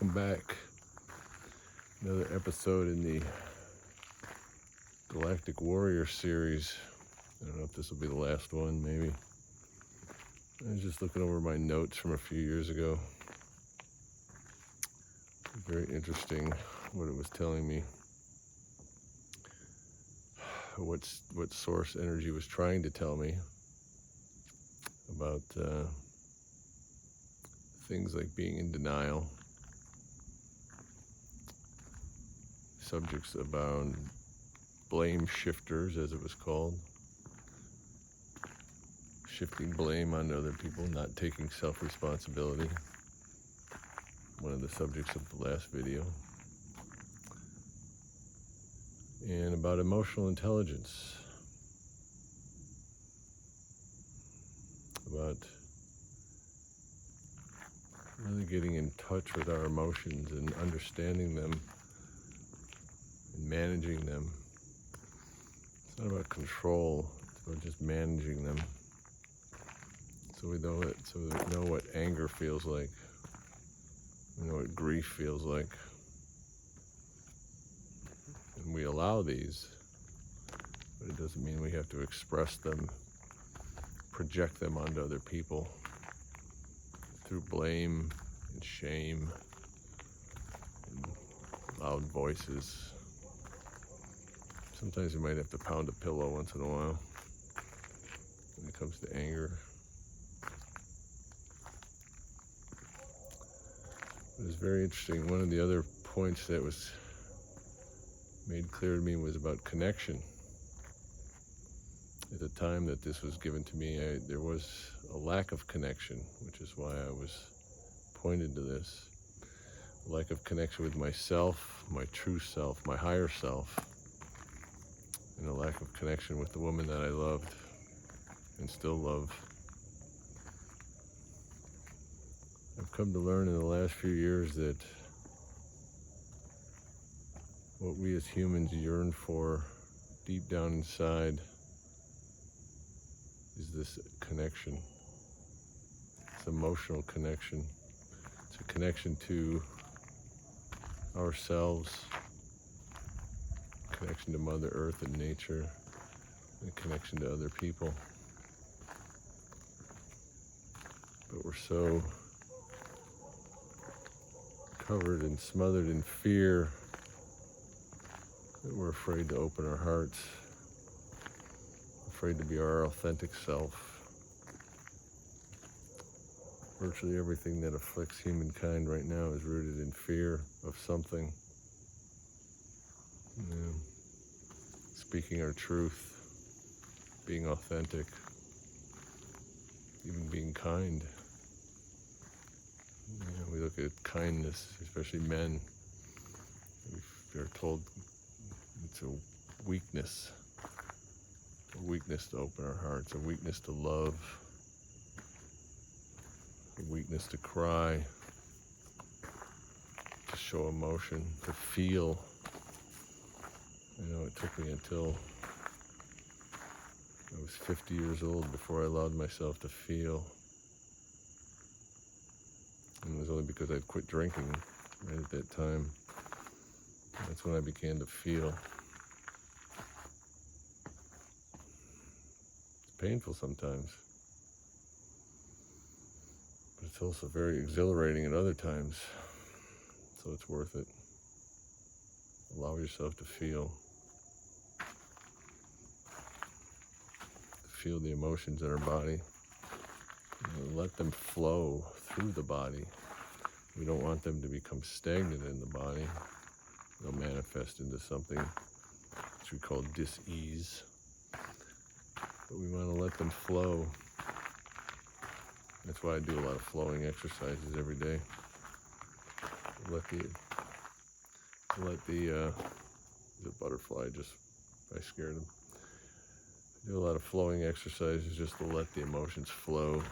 Welcome back. Another episode in the Galactic Warrior series. I don't know if this will be the last one, maybe. I was just looking over my notes from a few years ago. Very interesting what it was telling me. What source energy was trying to tell me about things like being in denial. Subjects about blame shifters, as it was called. Shifting blame onto other people, not taking self-responsibility. One of the subjects of the last video. And about emotional intelligence. About really getting in touch with our emotions and understanding them and managing them. It's not about control, it's about just managing them. So we know what anger feels like. We know what grief feels like. And we allow these, but it doesn't mean we have to express them, project them onto other people through blame and shame and loud voices. Sometimes you might have to pound a pillow once in a while when it comes to anger. It was very interesting. One of the other points that was made clear to me was about connection. At the time that this was given to me, there was a lack of connection, which is why I was pointed to this. A lack of connection with myself, my true self, my higher self, and a lack of connection with the woman that I loved and still love. I've come to learn in the last few years that what we as humans yearn for deep down inside is this connection. It's emotional connection. It's a connection to ourselves, a connection to Mother Earth and nature, and a connection to other people. But we're so covered and smothered in fear that we're afraid to open our hearts, afraid to be our authentic self. Virtually everything that afflicts humankind right now is rooted in fear of something. Speaking our truth, being authentic, even being kind. We look at kindness, especially men. We're told it's a weakness to open our hearts, a weakness to love, a weakness to cry, to show emotion, to feel. It took me until I was 50 years old before I allowed myself to feel. And it was only because I'd quit drinking right at that time. That's when I began to feel. It's painful sometimes, but it's also very exhilarating at other times. So it's worth it. Allow yourself to feel. Feel the emotions in our body. Let them flow through the body. We don't want them to become stagnant in the body. They'll manifest into something which we call dis-ease. But we want to let them flow. That's why I do a lot of flowing exercises every day. The butterfly I scared him. I do a lot of flowing exercises just to let the emotions flow.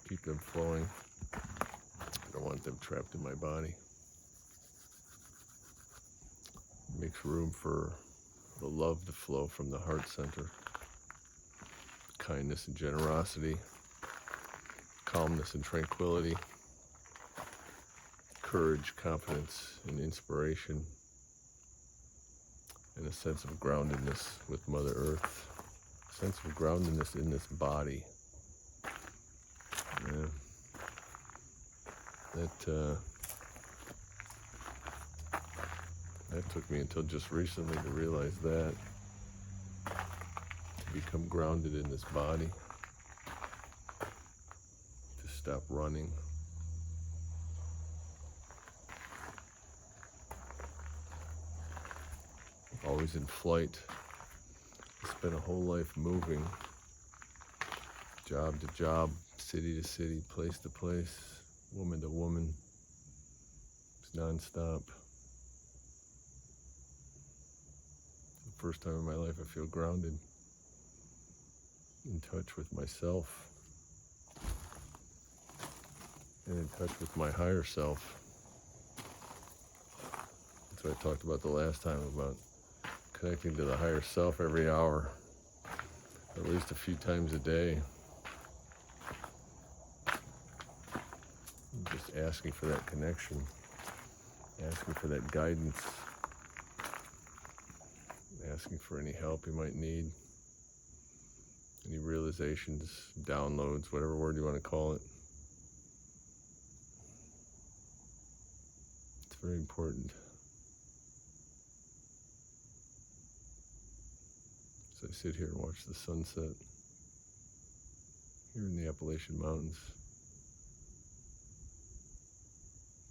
Keep them flowing. I don't want them trapped in my body. It makes room for the love to flow from the heart center. Kindness and generosity. Calmness and tranquility. courage, confidence, and inspiration, and a sense of groundedness with Mother Earth, a sense of groundedness in this body. Yeah. That took me until just recently to realize that, to become grounded in this body, to stop running. Always in flight. Spent a whole life moving, job to job, city to city, place to place, woman to woman. It's nonstop. It's the first time in my life I feel grounded, in touch with myself, and in touch with my higher self. That's what I talked about the last time, about connecting to the higher self every hour, at least a few times a day. Just asking for that connection, asking for that guidance, asking for any help you might need, any realizations, downloads, whatever word you want to call it. It's very important. As I sit here and watch the sunset here in the Appalachian Mountains,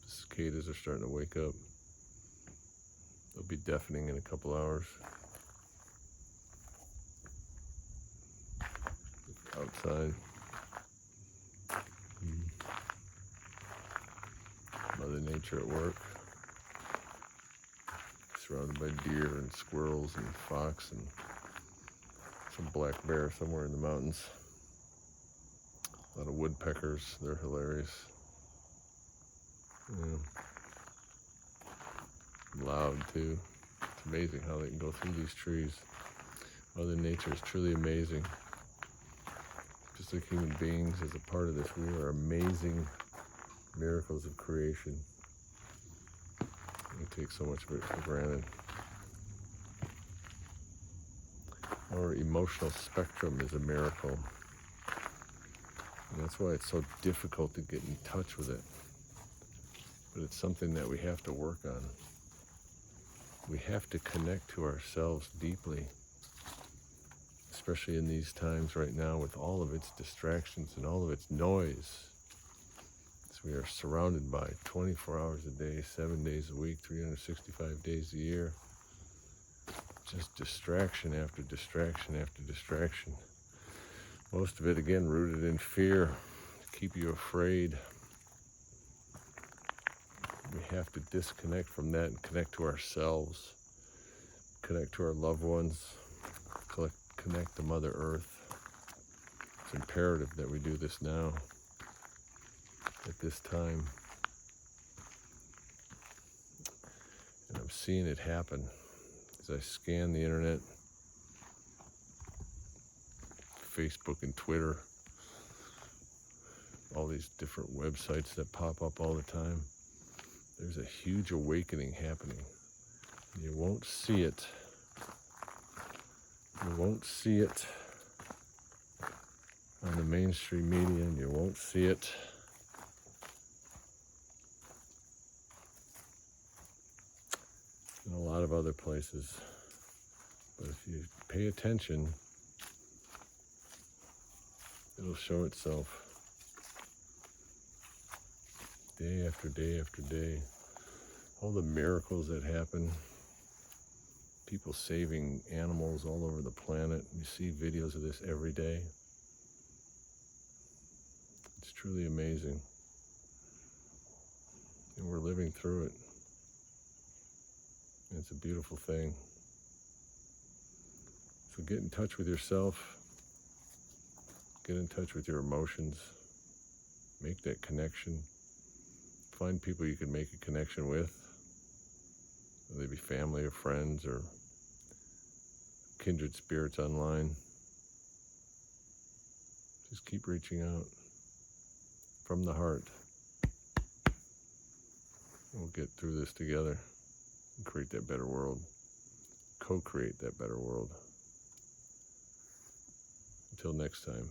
the cicadas are starting to wake up. They'll be deafening in a couple hours. Outside. Mother Nature at work. Surrounded by deer and squirrels and fox and some black bear somewhere in the mountains. A lot of woodpeckers, they're hilarious. Yeah. Loud too. It's amazing how they can go through these trees. Mother Nature is truly amazing. Just like human beings, as a part of this, we are amazing miracles of creation. We take so much of it for granted. Our emotional spectrum is a miracle. And that's why it's so difficult to get in touch with it. But it's something that we have to work on. We have to connect to ourselves deeply, especially in these times right now with all of its distractions and all of its noise. As we are surrounded by 24 hours a day, 7 days a week, 365 days a year. Just distraction after distraction after distraction. Most of it, again, rooted in fear, to keep you afraid. We have to disconnect from that and connect to ourselves, connect to our loved ones, connect to Mother Earth. It's imperative that we do this now, at this time. And I'm seeing it happen as I scan the internet, Facebook and Twitter, all these different websites that pop up all the time. There's a huge awakening happening. You won't see it. You won't see it on the mainstream media, and you won't see it in a lot of other places. But if you pay attention, it'll show itself. Day after day after day, all the miracles that happen, people saving animals all over the planet. You see videos of this every day. It's truly amazing. And we're living through it. And it's a beautiful thing. So get in touch with yourself. Get in touch with your emotions. Make that connection. Find people you can make a connection with, whether they be family or friends or kindred spirits online. Just keep reaching out from the heart. get through this together and create that better world, co-create that better world. Until next time.